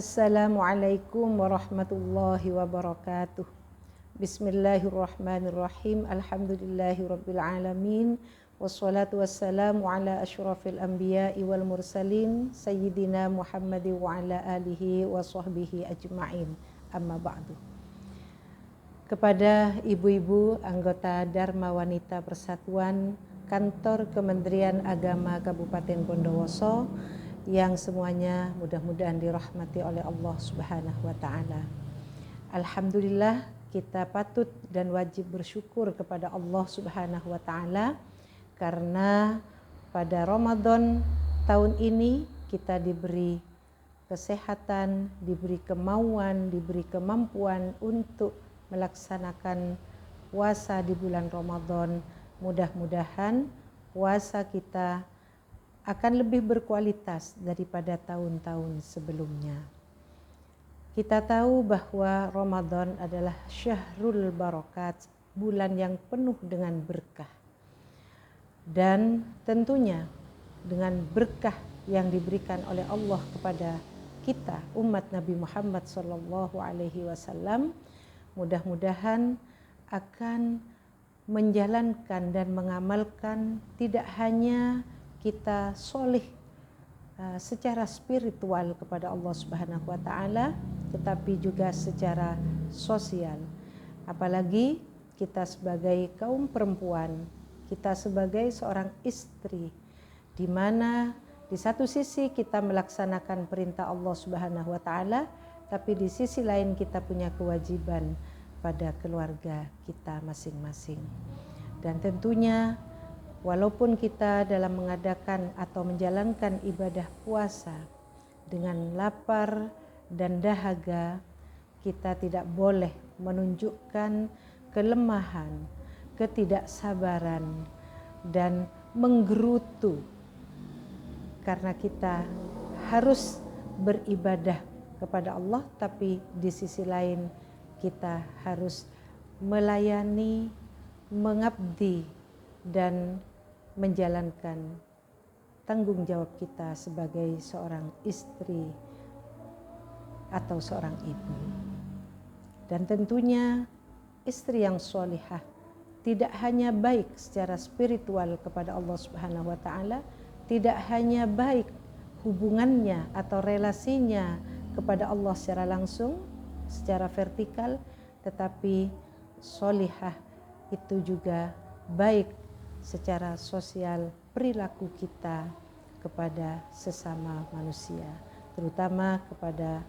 Assalamualaikum warahmatullahi wabarakatuh. Bismillahirrahmanirrahim. Alhamdulillahirabbil alamin. Wassalatu wassalamu ala asyrafil anbiya'i wal mursalin sayyidina Muhammadin wa ala alihi wa sahbihi ajma'in. Amma ba'du. Kepada ibu-ibu anggota Dharma Wanita Persatuan Kantor Kementerian Agama Kabupaten Bondowoso yang semuanya mudah-mudahan dirahmati oleh Allah Subhanahu wa taala. Alhamdulillah, kita patut dan wajib bersyukur kepada Allah Subhanahu wa taala karena pada Ramadan tahun ini kita diberi kesehatan, diberi kemauan, diberi kemampuan untuk melaksanakan puasa di bulan Ramadan. Mudah-mudahan puasa kita akan lebih berkualitas daripada tahun-tahun sebelumnya. Kita tahu bahwa Ramadan adalah syahrul barakat, bulan yang penuh dengan berkah. Dan tentunya dengan berkah yang diberikan oleh Allah kepada kita, umat Nabi Muhammad SAW, mudah-mudahan akan menjalankan dan mengamalkan tidak hanya kita soleh secara spiritual kepada Allah Subhanahu wa taala, tetapi juga secara sosial. Apalagi kita sebagai kaum perempuan, kita sebagai seorang istri, di mana di satu sisi kita melaksanakan perintah Allah Subhanahu wa taala, tapi di sisi lain kita punya kewajiban pada keluarga kita masing-masing. Dan tentunya walaupun kita dalam mengadakan atau menjalankan ibadah puasa dengan lapar dan dahaga, kita tidak boleh menunjukkan kelemahan, ketidaksabaran, dan menggerutu, karena kita harus beribadah kepada Allah, tapi di sisi lain kita harus melayani, mengabdi, dan menjalankan tanggung jawab kita sebagai seorang istri atau seorang ibu. Dan tentunya istri yang sholihah tidak hanya baik secara spiritual kepada Allah Subhanahu wa taala, tidak hanya baik hubungannya atau relasinya kepada Allah secara langsung, secara vertikal, tetapi sholihah itu juga baik secara sosial, perilaku kita kepada sesama manusia, terutama kepada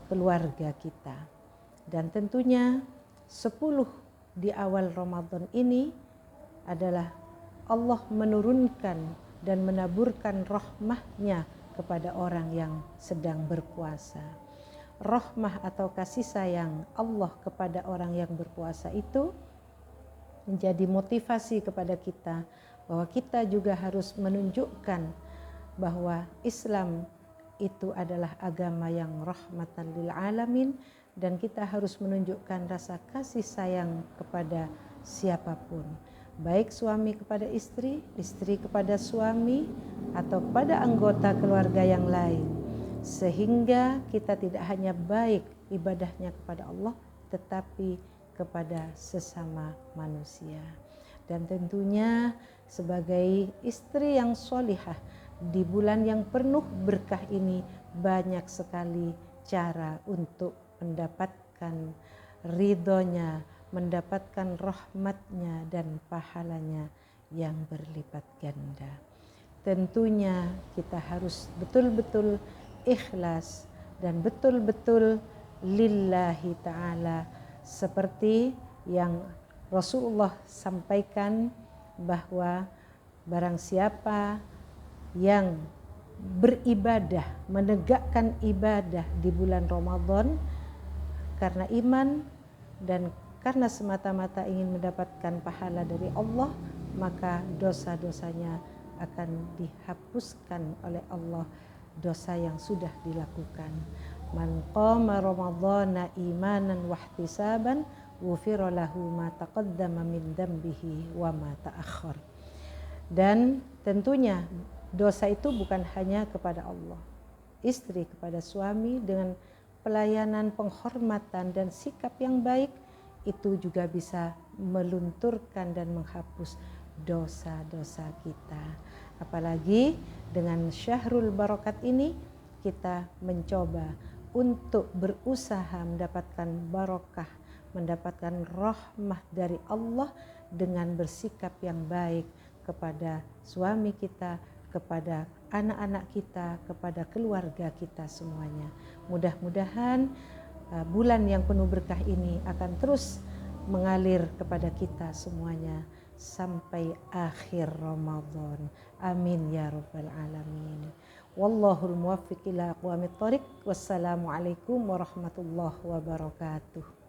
keluarga kita. Dan tentunya 10 di awal Ramadan ini adalah Allah menurunkan dan menaburkan rahmahnya kepada orang yang sedang berpuasa. Rahmah atau kasih sayang Allah kepada orang yang berpuasa itu menjadi motivasi kepada kita bahwa kita juga harus menunjukkan bahwa Islam itu adalah agama yang rahmatan lil alamin, dan kita harus menunjukkan rasa kasih sayang kepada siapapun, baik suami kepada istri, istri kepada suami, atau kepada anggota keluarga yang lain, sehingga kita tidak hanya baik ibadahnya kepada Allah tetapi kepada sesama manusia. Dan tentunya sebagai istri yang sholihah di bulan yang penuh berkah ini, banyak sekali cara untuk mendapatkan ridhonya, mendapatkan rahmatnya dan pahalanya yang berlipat ganda. Tentunya kita harus betul-betul ikhlas dan betul-betul lillahi ta'ala, seperti yang Rasulullah sampaikan bahwa barang siapa yang beribadah, menegakkan ibadah di bulan Ramadan karena iman dan karena semata-mata ingin mendapatkan pahala dari Allah, maka dosa-dosanya akan dihapuskan oleh Allah, dosa yang sudah dilakukan. Man qama ramadhana imanan wahtisaban ghufira lahu ma taqaddama min dambihi wa ma ta'akhkhar. Dan tentunya dosa itu bukan hanya kepada Allah. istri kepada suami dengan pelayanan, penghormatan dan sikap yang baik, itu juga bisa melunturkan dan menghapus dosa-dosa kita. Apalagi dengan Syahrul Barokat ini kita mencoba untuk berusaha mendapatkan barokah, mendapatkan rahmah dari Allah dengan bersikap yang baik kepada suami kita, kepada anak-anak kita, kepada keluarga kita semuanya. Mudah-mudahan bulan yang penuh berkah ini akan terus mengalir kepada kita semuanya sampai akhir Ramadan. Amin ya rabbal alamin. Wallahul muwaffiq ila aqwamit thoriq. Wassalamualaikum warahmatullahi wabarakatuh.